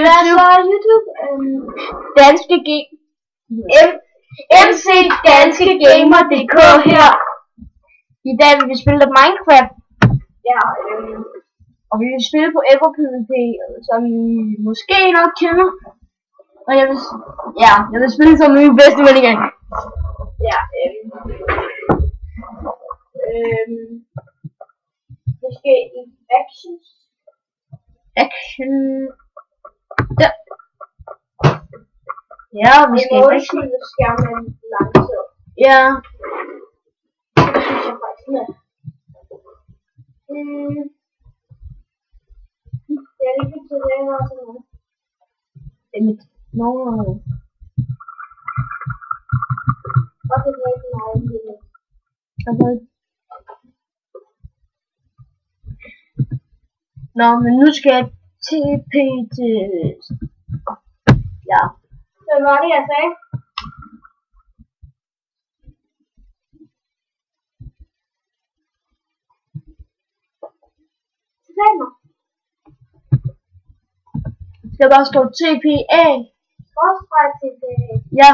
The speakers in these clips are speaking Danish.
hvad så YouTube? Danske MC Danske Gamer.dk her. I dag vil vi spille lidt Minecraft. Ja, og vi vil spille på EverPvP, som I måske nok kender. Og jeg vil spille som min bedste ven igen. Ja, måske i actions. Action. Ja. Ja, vi skal i action. Skærmen langsomt. Ja. Det synes jeg faktisk med. Jeg er ikke til det her sådan noget. Det er mit nummer. Og det er ikke meget. Nå, men nu skal jeg TP til... Ja. Så var det, jeg sagde? Sag mig. Det skal bare stå TPA. Skråstreg TPA. Ja,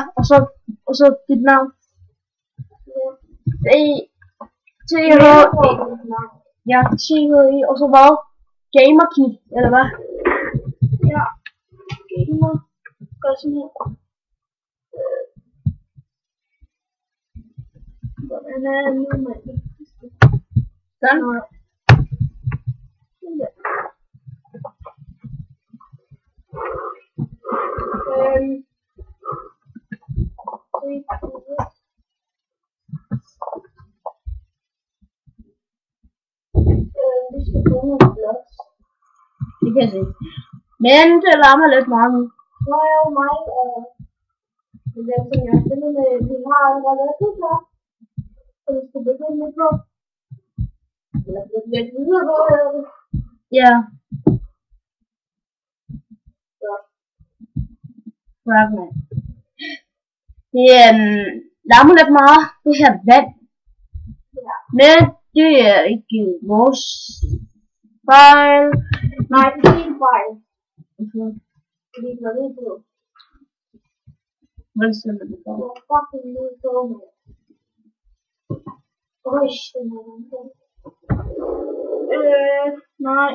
og så dit navn. Ja. THE. Ja, THE, og så hvad? Gamerkit, eller hvad? Ja. Gamer. Gør sådan her. Hvordan er det nu, mand? Sådan. Vi skal bruge nogle blocks. Det kan jeg se. Men det larmer lidt meget nu. Nå jo, mig og den ting jeg har spillet med, vi har allerede været ud her. Så vi skal begynde lidt på. Eller lidt videre på, eller det? Ja. Så. Fragment. Det larmer lidt meget, det her vand. Ja. Men det er ikke vores fejl. Nej, det er din fejl. Okay. Fordi det var lige på. Hvad er det for? Det var fucking lige på med. Øj, den er den på. Nej.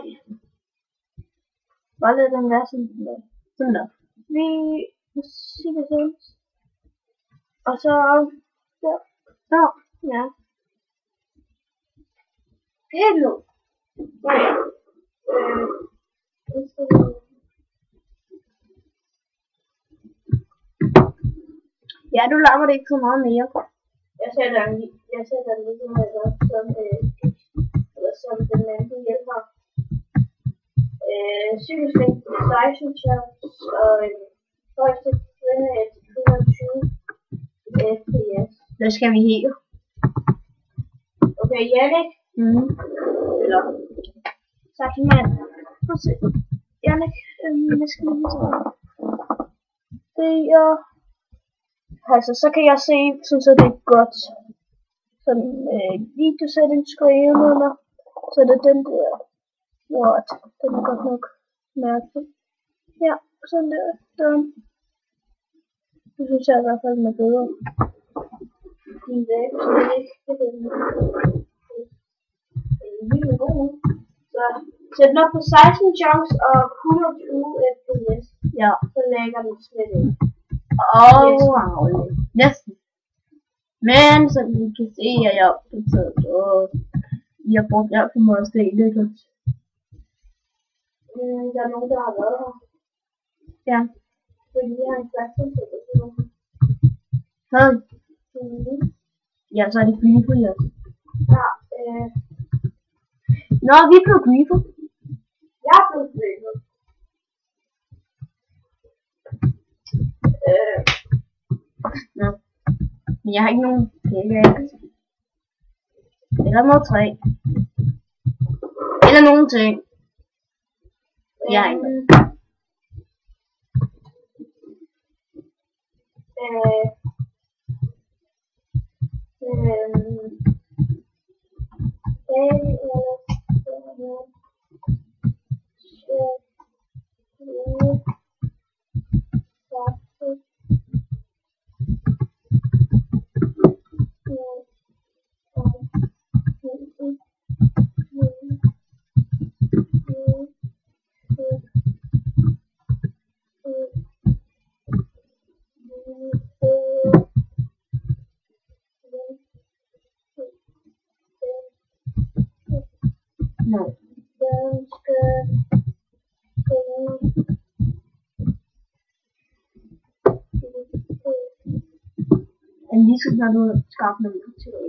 Bare lad den være sådan der. Sådan der. Vi siger sådan. Og så der. Så, ja. Hello. Ja, du larmer det ikke så meget mere. Jeg sætter den ligesom som den anden hjælper. Cykelsving 16 chance og højeste frame til 120 fps. Hvad skal vi her? Okay, Jannik. Eller tak mand. Prøv at se. Jannik, hvad skal vi lige tage? Det er... Altså, så kan jeg se, synes jeg det er godt. Sådan videosætningsskriver, så det er den der. What? Den er godt nok mærkelig. Ja, sådan der. Den. Det synes jeg i hvert fald er bedre. De er så det ikke. Det er virkelig god. Så sæt den op på 16 chunks og 120 fps. Ja, så lægger den slet ikke. Næsten. Men som I kan se, at jeg har opdateret, og I har brugt alt for meget sted, det er godt. Der er nogen, der har været her. Ja. Fordi jeg har en slags tilfælde. Hvad? Ja, så er det griefer, ja. Ja, Nå, vi er blevet griefer. Jeg er blevet griefer. Nå. Men jeg har ikke nogen pickaxe. Eller noget træ. Eller nogen ting. Jeg har ikke. En lige når du skaffer noget til det.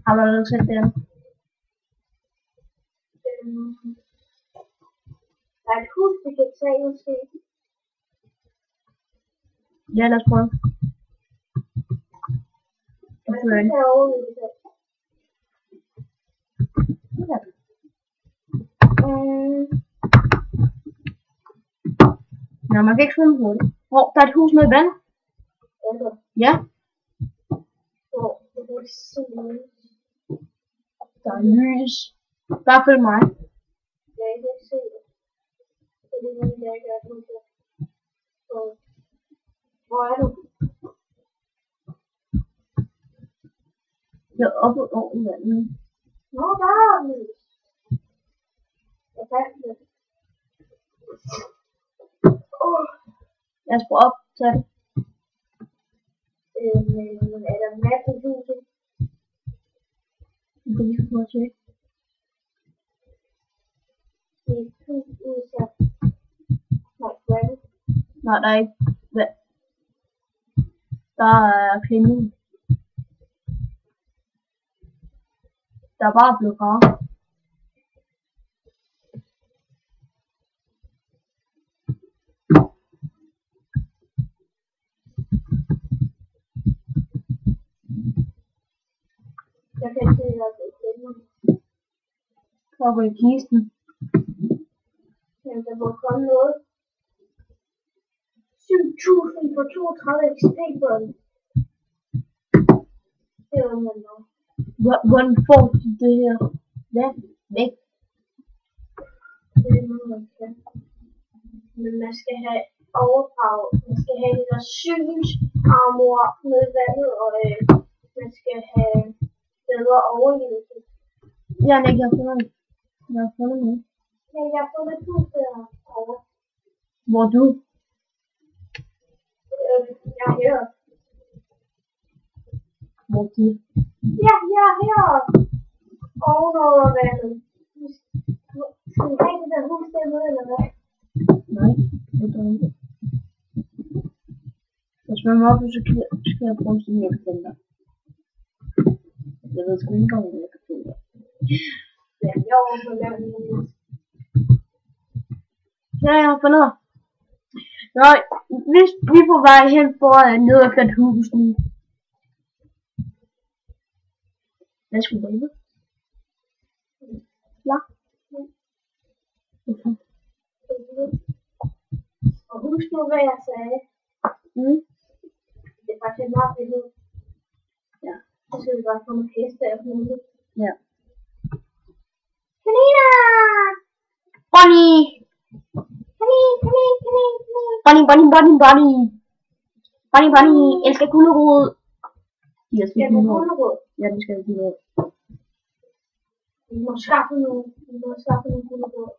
Har du allerede set det? Der er et hus, vi kan tage måske. Ja, lad os prøve. Jeg skal herovre, vi kan tage. Nå, man kan ikke svømme på det. Der er et hus med vand. Ja. Der er lys. Bare følg mig. Jeg kan ikke se det. Fordi jeg ikke er på det. Hvor er du? Jeg er oppe over vandet. Nå, der er lys. Jeg fandt det. Lad os prøve op til det. Er der en masse i huset? Det kan vi få prøve at tjekke. Det er et hus udsat. Nej, hvad er det? Nej, der er ikke. Der er klinik. Der er bare blevet gravet. Jeg kan ikke se, at det er klinik. Oppe i kisten. Men der må komme noget. 7.000 for 32 XP-bånd. Det var man nok. Hvordan får du det her? Ja, væk. Det er noget, man kan. Men man skal have overdrag. Man skal have det der synsarmor med vandet, og man skal have bedre overlevelse. Ja, nej, jeg har fundet det. Jeg har fundet det. Ja, jeg har fundet et hus derovre. Hvor er du? Jeg er her. Hvor er du? Ja, jeg er her. Ovenover vandet. Skal vi have det der hus dernede, eller hvad? Nej, det er ikke. Hvis man må op, så skal jeg prøve at se, om jeg kan finde dig. Jeg ved sgu ikke engang, om jeg kan finde dig. Ja, jeg er over på landet. Ja, jeg har fundet dig. Nå, hvis vi er på vej hen for ned efter et hus nu. Hvad skulle du gøre? Ja. Okay. Og husk nu, hvad jeg sagde. Det er faktisk et meget billede. Ja. Så skal vi bare få nogle heste af huset. Ja. Kaniner! Bonnie! Kanin! Bonnie, elsker gulerod. Jeg skal have gulerod. Ja, den skal have gulerod. Vi må skaffe nogle gulerod.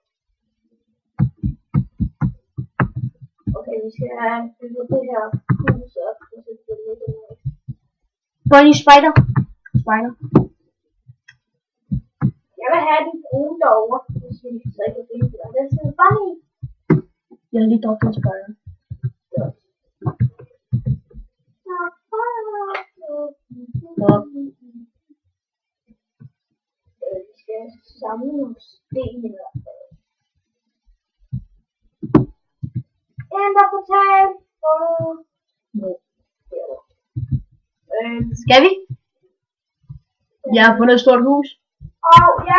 Okay, vi skal have bygget det her hus op, og så skal vi lægge noget. Bonnie, spider. Jeg vil have den brune derovre, hvis vi så ikke kan finde det. Og den siger Bonnie. Jeg har lige drukket en spider. Vi skal samle nogle sten i hvert fald. Enderportal! Skal vi? Jeg har fundet et stort hus. Og jeg